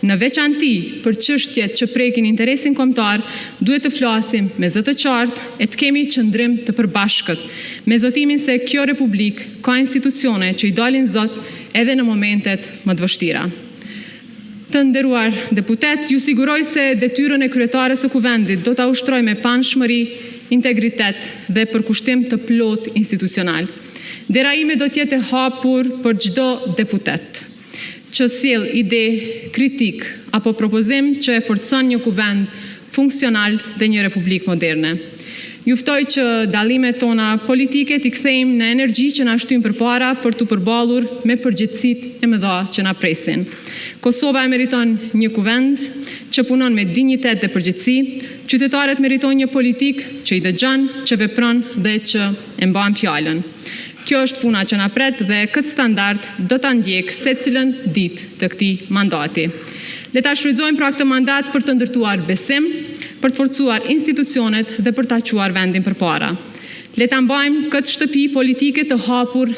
Në veçanti për çështjet që prekin interesin kombëtar, duhet të flasim me zë të qartë e të kemi qëndrim të përbashkët, me zotimin se kjo Republikë ka institucione që i dalin zot edhe në momentet më të vështira. Të nderuar deputet, ju siguroj se detyrën e kryetares së kuvendit do ta ushtroj me panshmëri, integritet dhe përkushtim të plot institucional. Dera ime do t'jetë e hapur për çdo deputet që sjell ide, kritik apo propozim që e forcon një kuvend funksional dhe një republikë moderne. Juftoj që dallimet tona politike t'i kthejmë në energji që na shtyn përpara për t'u përballur me përgjegjësitë e mëdha që na presin. Kosova e meriton një kuvend që punon me dinjitet dhe përgjegjësi, qytetarët meritojnë një politikë që i dëgjon, që vepron dhe që e mban fjalën. Kjo është puna që na pret dhe këtë standard do ta ndjek secilën ditë të këtij mandati. Le ta shfrytëzojmë pra këtë mandat për të ndërtuar besim, për të forcuar institucionet dhe për ta quar vendin përpara. Le ta mbajmë këtë shtëpi politike të hapur